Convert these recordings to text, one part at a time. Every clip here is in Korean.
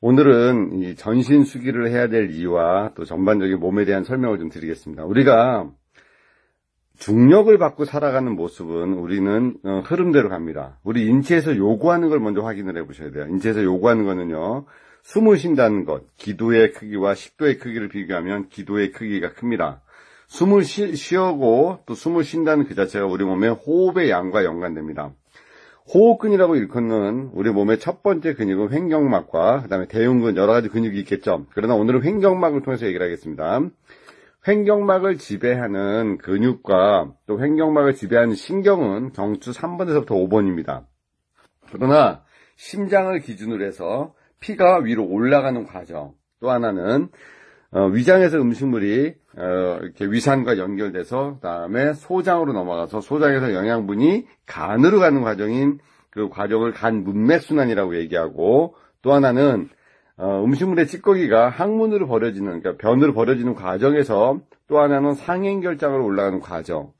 오늘은 이 전신 수기를 해야 될 이유와 또 전반적인 몸에 대한 설명을 좀 드리겠습니다. 우리가 중력을 받고 살아가는 모습은 우리는 흐름대로 갑니다. 우리 인체에서 요구하는 걸 먼저 확인을 해 보셔야 돼요. 인체에서 요구하는 거는요, 숨을 쉰다는 것, 기도의 크기와 식도의 크기를 비교하면 기도의 크기가 큽니다. 숨을 쉬고 또 숨을 쉰다는 그 자체가 우리 몸의 호흡의 양과 연관됩니다. 호흡근이라고 일컫는 우리 몸의 첫 번째 근육은 횡격막과 그 다음에 대흉근 여러 가지 근육이 있겠죠. 그러나 오늘은 횡격막을 통해서 얘기를 하겠습니다. 횡격막을 지배하는 근육과 또 횡격막을 지배하는 신경은 경추 3번에서부터 5번입니다. 그러나 심장을 기준으로 해서 피가 위로 올라가는 과정, 또 하나는 위장에서 음식물이 이렇게 위산과 연결돼서 그다음에 소장으로 넘어가서 소장에서 영양분이 간으로 가는 과정인 그 과정을 간 문맥순환이라고 얘기하고, 또 하나는 음식물의 찌꺼기가 항문으로 버려지는, 그러니까 변으로 버려지는 과정에서 또 하나는 상행결장으로 올라가는 과정.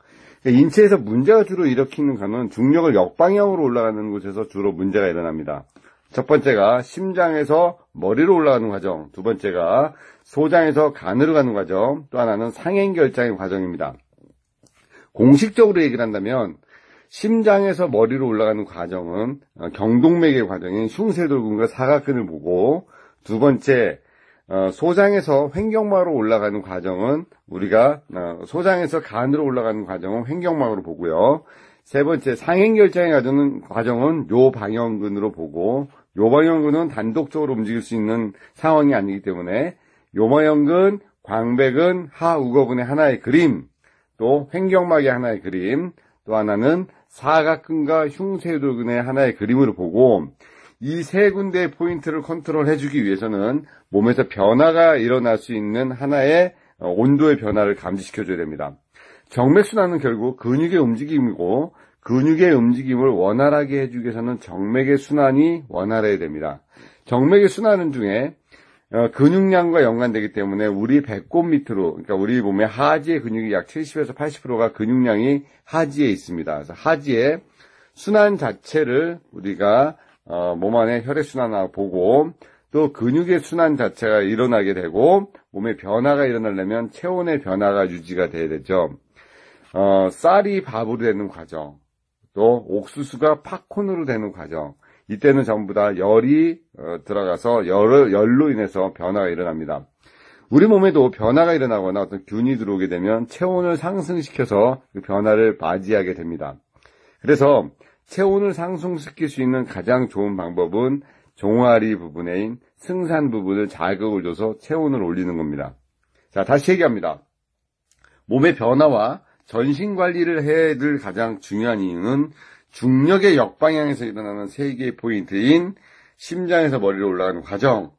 그러니까 인체에서 문제가 주로 일으키는 거는 중력을 역방향으로 올라가는 곳에서 주로 문제가 일어납니다. 첫 번째가 심장에서 머리로 올라가는 과정, 두 번째가 소장에서 간으로 가는 과정, 또 하나는 상행결장의 과정입니다. 공식적으로 얘기를 한다면 심장에서 머리로 올라가는 과정은 경동맥의 과정인 흉쇄돌근과 사각근을 보고, 두 번째 소장에서 횡격막으로 올라가는 과정은 우리가 소장에서 간으로 올라가는 과정은 횡격막으로 보고요. 세 번째 상행결장의 과정은 요방형근으로 보고, 요방형근은 단독적으로 움직일 수 있는 상황이 아니기 때문에 요방형근, 광배근, 하우거근의 하나의 그림, 또 횡격막의 하나의 그림, 또 하나는 사각근과 흉쇄돌근의 하나의 그림으로 보고, 이 세 군데의 포인트를 컨트롤해주기 위해서는 몸에서 변화가 일어날 수 있는 하나의 온도의 변화를 감지시켜줘야 됩니다. 정맥순환은 결국 근육의 움직임이고, 근육의 움직임을 원활하게 해주기 위해서는 정맥의 순환이 원활해야 됩니다. 정맥의 순환은 중에 근육량과 연관되기 때문에 우리 배꼽 밑으로, 그러니까 우리 몸의 하지의 근육이 약 70에서 80%가 근육량이 하지에 있습니다. 그래서 하지의 순환 자체를 우리가 몸 안에 혈액순환하고 보고, 또 근육의 순환 자체가 일어나게 되고 몸의 변화가 일어나려면 체온의 변화가 유지가 돼야 되죠. 쌀이 밥으로 되는 과정, 또 옥수수가 팝콘으로 되는 과정, 이때는 전부 다 열이 들어가서 열로 인해서 변화가 일어납니다. 우리 몸에도 변화가 일어나거나 어떤 균이 들어오게 되면 체온을 상승시켜서 그 변화를 맞이하게 됩니다. 그래서 체온을 상승시킬 수 있는 가장 좋은 방법은 종아리 부분인 승산 부분을 자극을 줘서 체온을 올리는 겁니다. 자, 다시 얘기합니다. 몸의 변화와 전신 관리를 해야 될 가장 중요한 이유는 중력의 역방향에서 일어나는 세 개의 포인트인 심장에서 머리로 올라가는 과정,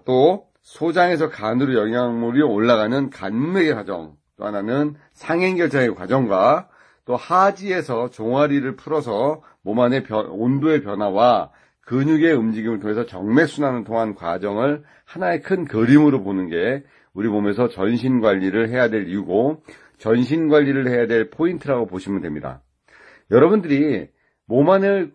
또 소장에서 간으로 영양물이 올라가는 간맥의 과정, 또 하나는 상행결장의 과정과 또 하지에서 종아리를 풀어서 몸 안의 온도의 변화와 근육의 움직임을 통해서 정맥순환을 통한 과정을 하나의 큰 그림으로 보는 게 우리 몸에서 전신 관리를 해야 될 이유고, 전신 관리를 해야 될 포인트라고 보시면 됩니다. 여러분들이 몸 안을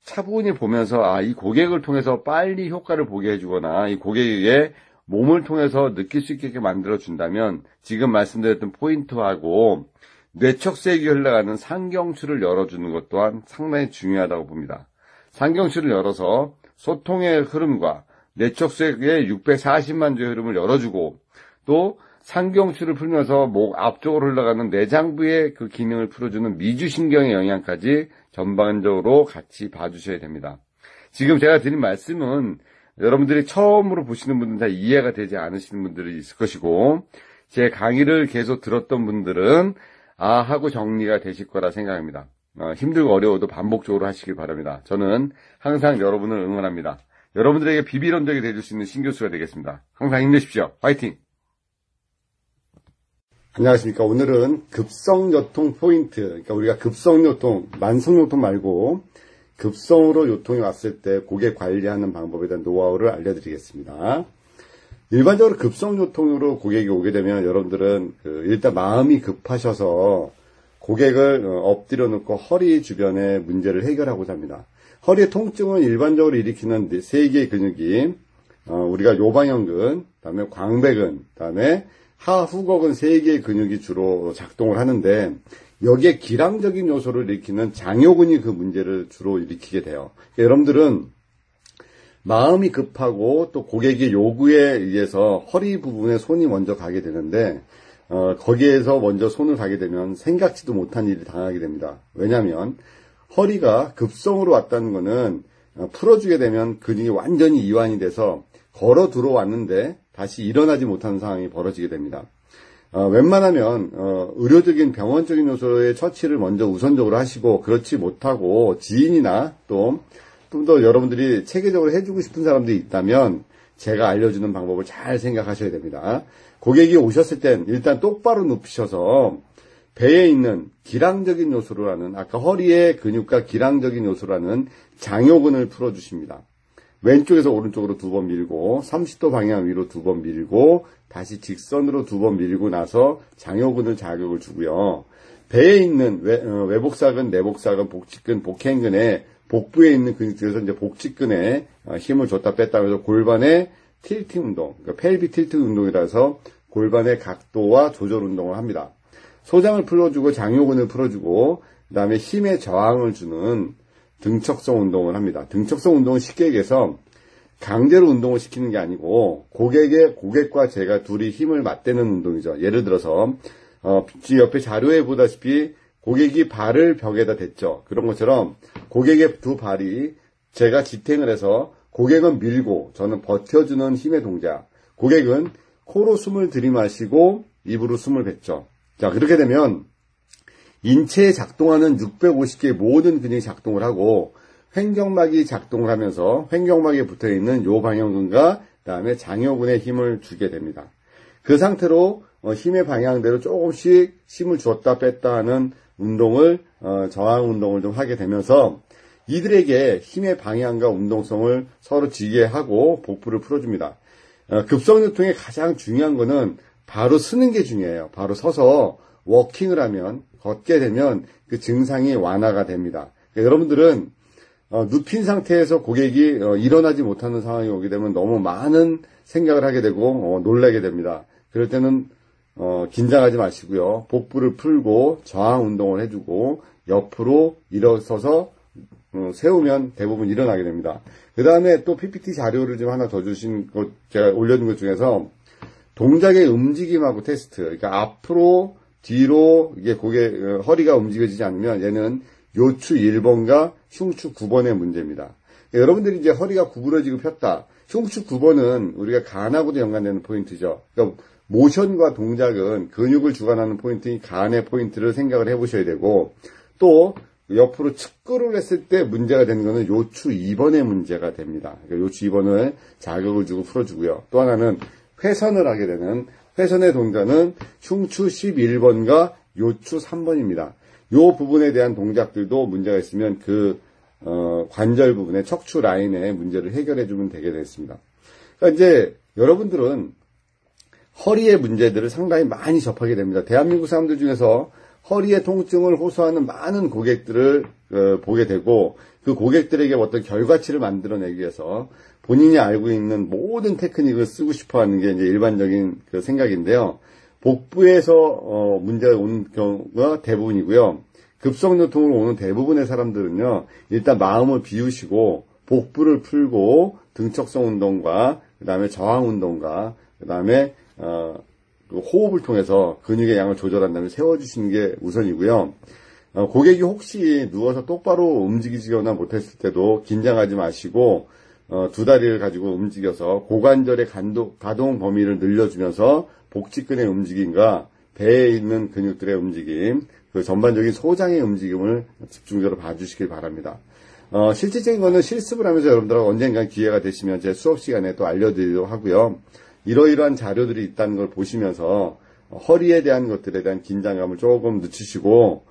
차분히 보면서 이 고객을 통해서 빨리 효과를 보게 해주거나 이 고객에게 몸을 통해서 느낄 수 있게 만들어준다면 지금 말씀드렸던 포인트하고 뇌척색이 흘러가는 상경추를 열어주는 것 또한 상당히 중요하다고 봅니다. 상경추를 열어서 소통의 흐름과 뇌척색의 640만 주의 흐름을 열어주고, 또 상경추를 풀면서 목 앞쪽으로 흘러가는 내장부의 그 기능을 풀어주는 미주신경의 영향까지 전반적으로 같이 봐주셔야 됩니다. 지금 제가 드린 말씀은 여러분들이 처음으로 보시는 분들은 다 이해가 되지 않으시는 분들이 있을 것이고, 제 강의를 계속 들었던 분들은 하고 정리가 되실 거라 생각합니다. 힘들고 어려워도 반복적으로 하시길 바랍니다. 저는 항상 여러분을 응원합니다. 여러분들에게 비비론적이 되줄 수 있는 신교수가 되겠습니다. 항상 힘내십시오. 화이팅! 안녕하십니까. 오늘은 급성요통 포인트, 그러니까 우리가 급성요통, 만성요통 말고 급성으로 요통이 왔을 때 고객 관리하는 방법에 대한 노하우를 알려드리겠습니다. 일반적으로 급성요통으로 고객이 오게 되면 여러분들은 일단 마음이 급하셔서 고객을 엎드려 놓고 허리 주변의 문제를 해결하고자 합니다. 허리의 통증은 일반적으로 일으키는 세 개의 근육이 우리가 요방형근, 그다음에 광배근, 그다음에 하후곡근 3개의 근육이 주로 작동을 하는데 여기에 기량적인 요소를 일으키는 장요근이 그 문제를 주로 일으키게 돼요. 그러니까 여러분들은 마음이 급하고 또 고객의 요구에 의해서 허리 부분에 손이 먼저 가게 되는데 거기에서 먼저 손을 가게 되면 생각지도 못한 일이 당하게 됩니다. 왜냐하면 허리가 급성으로 왔다는 것은 풀어주게 되면 근육이 완전히 이완이 돼서 걸어 들어왔는데 다시 일어나지 못하는 상황이 벌어지게 됩니다. 웬만하면 의료적인 병원적인 요소의 처치를 먼저 우선적으로 하시고 그렇지 못하고 지인이나 또 좀 더 여러분들이 체계적으로 해주고 싶은 사람들이 있다면 제가 알려주는 방법을 잘 생각하셔야 됩니다. 고객이 오셨을 땐 일단 똑바로 눕히셔서 배에 있는 기량적인 요소라는 아까 허리의 근육과 기량적인 요소라는 장요근을 풀어주십니다. 왼쪽에서 오른쪽으로 2번 밀고 30도 방향 위로 2번 밀고 다시 직선으로 2번 밀고 나서 장요근을 자극을 주고요. 배에 있는 외복사근, 내복사근, 복직근, 복행근에 복부에 있는 근육 중에서 이제 복직근에 힘을 줬다 뺐다 하면서 골반의 틸팅 운동, 그러니까 펠비 틸트 운동이라서 골반의 각도와 조절 운동을 합니다. 소장을 풀어주고 장요근을 풀어주고 그다음에 힘의 저항을 주는 등척성 운동을 합니다. 등척성 운동은 쉽게 얘기해서 강제로 운동을 시키는 게 아니고 고객과 제가 둘이 힘을 맞대는 운동이죠. 예를 들어서 옆에 자료에 보다시피 고객이 발을 벽에다 댔죠. 그런 것처럼 고객의 2 발이 제가 지탱을 해서 고객은 밀고 저는 버텨주는 힘의 동작. 고객은 코로 숨을 들이마시고 입으로 숨을 뱉죠. 자, 그렇게 되면 인체에 작동하는 650개의 모든 근육이 작동을 하고 횡격막이 작동을 하면서 횡격막에 붙어있는 요방형근과 그다음에 장요근에 힘을 주게 됩니다. 그 상태로 힘의 방향대로 조금씩 힘을 주었다 뺐다 하는 운동을 저항 운동을 좀 하게 되면서 이들에게 힘의 방향과 운동성을 서로 지게 하고 복부를 풀어줍니다. 급성요통의 가장 중요한 거는 바로 서는 게 중요해요. 바로 서서 워킹을 하면 걷게 되면 그 증상이 완화가 됩니다. 그러니까 여러분들은 눕힌 상태에서 고객이 일어나지 못하는 상황이 오게 되면 너무 많은 생각을 하게 되고 놀라게 됩니다. 그럴 때는 긴장하지 마시고요. 복부를 풀고 저항 운동을 해주고 옆으로 일어서서 세우면 대부분 일어나게 됩니다. 그 다음에 또 PPT 자료를 좀 하나 더 주신 것 제가 올려둔 것 중에서 동작의 움직임하고 테스트. 그러니까 앞으로 뒤로 이게 허리가 움직여지지 않으면 얘는 요추 1번과 흉추 9번의 문제입니다. 여러분들이 이제 허리가 구부러지고 폈다. 흉추 9번은 우리가 간하고도 연관되는 포인트죠. 그러니까 모션과 동작은 근육을 주관하는 포인트인 간의 포인트를 생각을 해보셔야 되고 또 옆으로 측근을 했을 때 문제가 되는 것은 요추 2번의 문제가 됩니다. 그러니까 요추 2번을 자극을 주고 풀어주고요. 또 하나는 회선을 하게 되는 회선의 동작은 흉추 11번과 요추 3번입니다. 이 부분에 대한 동작들도 문제가 있으면 그 관절 부분의 척추 라인의 문제를 해결해 주면 되게 되겠습니다. 그러니까 이제 여러분들은 허리의 문제들을 상당히 많이 접하게 됩니다. 대한민국 사람들 중에서 허리의 통증을 호소하는 많은 고객들을 보게 되고 그 고객들에게 어떤 결과치를 만들어내기 위해서 본인이 알고 있는 모든 테크닉을 쓰고 싶어하는 게 이제 일반적인 그 생각인데요. 복부에서 문제가 오는 경우가 대부분이고요. 급성요통으로 오는 대부분의 사람들은요. 일단 마음을 비우시고 복부를 풀고 등척성 운동과 그다음에 저항 운동과 그다음에 호흡을 통해서 근육의 양을 조절한 다음에 세워주시는 게 우선이고요. 고객이 혹시 누워서 똑바로 움직이거나 못했을 때도 긴장하지 마시고 2다리를 가지고 움직여서 고관절의 가동 범위를 늘려주면서 복직근의 움직임과 배에 있는 근육들의 움직임, 그 전반적인 소장의 움직임을 집중적으로 봐주시길 바랍니다. 실질적인 거는 실습을 하면서 여러분들하고 언젠가 기회가 되시면 제 수업 시간에 또 알려드리도록 하고요. 이러이러한 자료들이 있다는 걸 보시면서 허리에 대한 것들에 대한 긴장감을 조금 늦추시고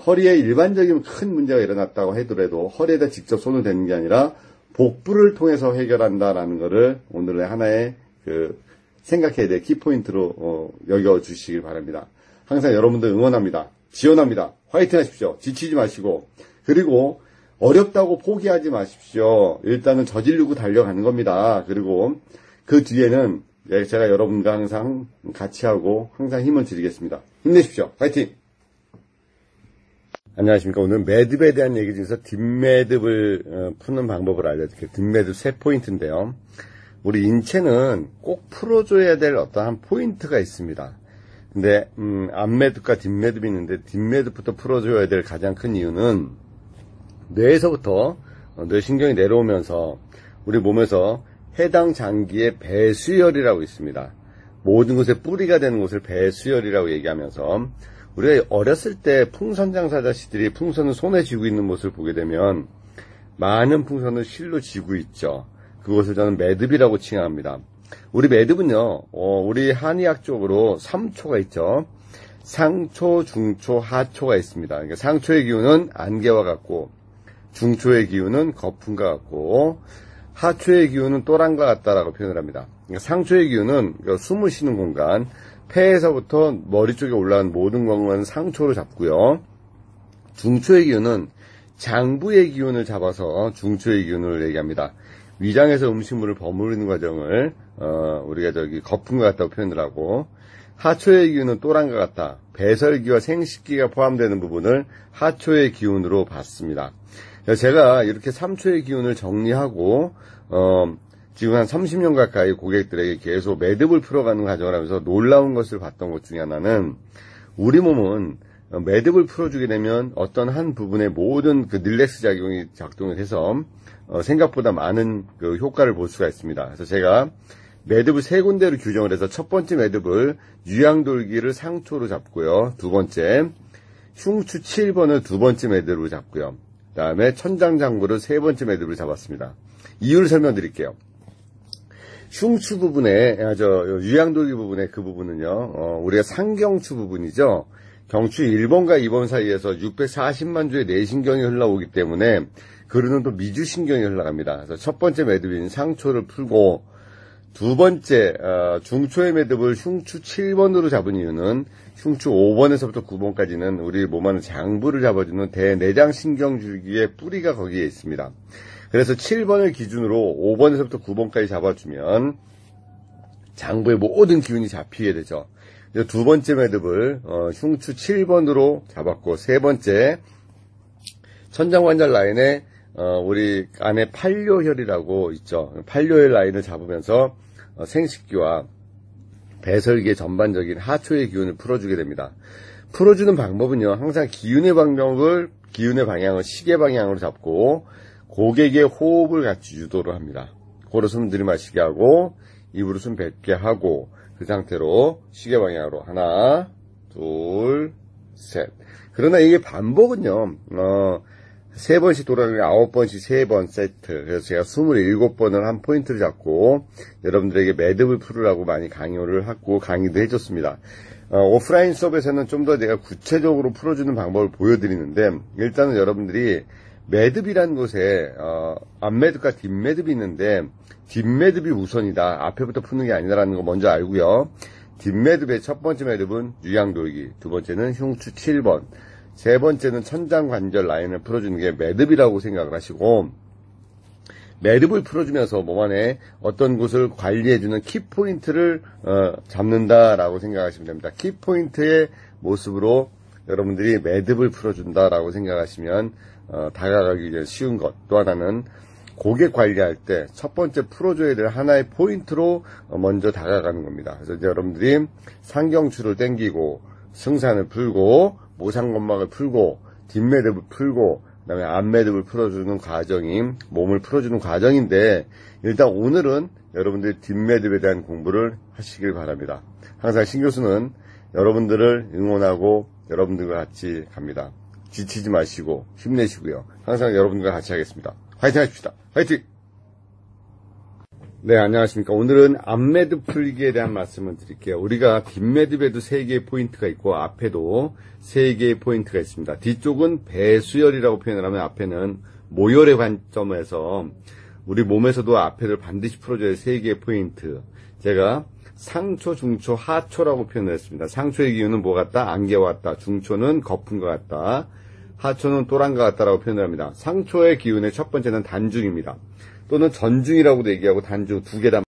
허리에 일반적인 큰 문제가 일어났다고 하더라도 허리에다 직접 손을 대는 게 아니라 복부를 통해서 해결한다라는 것을 오늘의 하나의 생각해야 될 키포인트로 여겨주시길 바랍니다. 항상 여러분들 응원합니다. 지원합니다. 화이팅 하십시오. 지치지 마시고 그리고 어렵다고 포기하지 마십시오. 일단은 저지르고 달려가는 겁니다. 그리고 그 뒤에는 제가 여러분과 항상 같이 하고 항상 힘을 드리겠습니다. 힘내십시오. 파이팅! 안녕하십니까. 오늘 매듭에 대한 얘기 중에서 뒷매듭을 푸는 방법을 알려드릴게요. 뒷매듭 3포인트인데요. 우리 인체는 꼭 풀어줘야 될 어떠한 포인트가 있습니다. 근데 앞매듭과 뒷매듭이 있는데 뒷매듭부터 풀어줘야 될 가장 큰 이유는 뇌에서부터 뇌신경이 내려오면서 우리 몸에서 해당 장기의 배수혈이라고 있습니다. 모든 것의 뿌리가 되는 곳을 배수혈이라고 얘기하면서 우리가 어렸을 때 풍선 장사자씨들이 풍선을 손에 쥐고 있는 모습을 보게 되면 많은 풍선을 실로 쥐고 있죠. 그것을 저는 매듭이라고 칭합니다. 우리 매듭은요, 우리 한의학적으로 3초가 있죠. 상초, 중초, 하초가 있습니다. 그러니까 상초의 기운은 안개와 같고, 중초의 기운은 거품과 같고, 하초의 기운은 또랑과 같다라고 표현을 합니다. 그러니까 상초의 기운은 숨을 쉬는 공간, 폐에서부터 머리 쪽에 올라간 모든 공간은 상초로 잡고요. 중초의 기운은 장부의 기운을 잡아서 중초의 기운을 얘기합니다. 위장에서 음식물을 버무리는 과정을 우리가 거품과 같다고 표현을 하고, 하초의 기운은 또랑과 같다. 배설기와 생식기가 포함되는 부분을 하초의 기운으로 봤습니다. 제가 이렇게 3초의 기운을 정리하고 지금 한 30년 가까이 고객들에게 계속 매듭을 풀어가는 과정을 하면서 놀라운 것을 봤던 것 중에 하나는, 우리 몸은 매듭을 풀어주게 되면 어떤 한 부분의 모든 그 릴렉스 작용이 작동을 해서 생각보다 많은 그 효과를 볼 수가 있습니다. 그래서 제가 매듭을 3군데로 규정을 해서 첫 번째 매듭을 유양돌기를 상초로 잡고요. 두 번째 흉추 7번을 두 번째 매듭으로 잡고요. 그 다음에 천장장부를 3번째 매듭을 잡았습니다. 이유를 설명드릴게요. 흉추 부분에, 유양돌기 부분에 그 부분은요, 우리가 상경추 부분이죠. 경추 1번과 2번 사이에서 640만 주의 내신경이 흘러오기 때문에 그러는 또 미주신경이 흘러갑니다. 그래서 첫 번째 매듭인 상초를 풀고, 두 번째 중초의 매듭을 흉추 7번으로 잡은 이유는 흉추 5번에서부터 9번까지는 우리 몸 안의 장부를 잡아주는 대내장신경줄기의 뿌리가 거기에 있습니다. 그래서 7번을 기준으로 5번에서부터 9번까지 잡아주면 장부의 모든 기운이 잡히게 되죠. 두 번째 매듭을 흉추 7번으로 잡았고, 세 번째 천장관절 라인에 우리 안에 팔료혈이라고 있죠. 팔료혈 라인을 잡으면서 생식기와 배설기의 전반적인 하초의 기운을 풀어주게 됩니다. 풀어주는 방법은요, 항상 기운의 방향을 시계 방향으로 잡고 고객의 호흡을 같이 유도를 합니다. 코로 숨 들이마시게 하고 입으로 숨 뱉게 하고 그 상태로 시계 방향으로 하나, 둘, 셋. 그러나 이게 반복은요, 3번씩 돌아가면 9번씩 3번 세트. 그래서 제가 27번을 한 포인트를 잡고 여러분들에게 매듭을 풀으라고 많이 강요를 하고 강의도 해줬습니다. 오프라인 수업에서는 좀 더 내가 구체적으로 풀어주는 방법을 보여드리는데, 일단은 여러분들이 매듭이라는 곳에 앞매듭과 뒷매듭이 있는데 뒷매듭이 우선이다. 앞에부터 푸는 게 아니다라는 거 먼저 알고요. 뒷매듭의 첫 번째 매듭은 유양돌기, 두 번째는 흉추 7번, 세 번째는 천장관절 라인을 풀어주는 게 매듭이라고 생각을 하시고, 매듭을 풀어주면서 몸 안에 어떤 곳을 관리해주는 키포인트를 잡는다라고 생각하시면 됩니다. 키포인트의 모습으로 여러분들이 매듭을 풀어준다라고 생각하시면 다가가기 위해 쉬운 것. 또 하나는 고객 관리할 때 첫 번째 풀어줘야 될 하나의 포인트로 먼저 다가가는 겁니다. 그래서 이제 여러분들이 상경추를 당기고 승산을 풀고 모상건막을 풀고 뒷매듭을 풀고 그다음에 앞매듭을 풀어주는 과정이 몸을 풀어주는 과정인데, 일단 오늘은 여러분들이 뒷매듭에 대한 공부를 하시길 바랍니다. 항상 신 교수는 여러분들을 응원하고 여러분들과 같이 갑니다. 지치지 마시고 힘내시고요. 항상 여러분들과 같이 하겠습니다. 화이팅 하십시다. 화이팅! 네, 안녕하십니까. 오늘은 앞매듭 풀기에 대한 말씀을 드릴게요. 우리가 뒷매듭에도 3개의 포인트가 있고 앞에도 3개의 포인트가 있습니다. 뒤쪽은 배수혈이라고 표현을 하면 앞에는 모혈의 관점에서 우리 몸에서도 앞에를 반드시 풀어줘야 할 3개의 포인트. 제가 상초, 중초, 하초라고 표현을 했습니다. 상초의 기운은 뭐 같다? 안개와 같다. 중초는 거품과 같다. 하초는 또랑과 같다라고 표현을 합니다. 상초의 기운의 첫 번째는 단중입니다. 또는 전중이라고도 얘기하고 단중 두 개다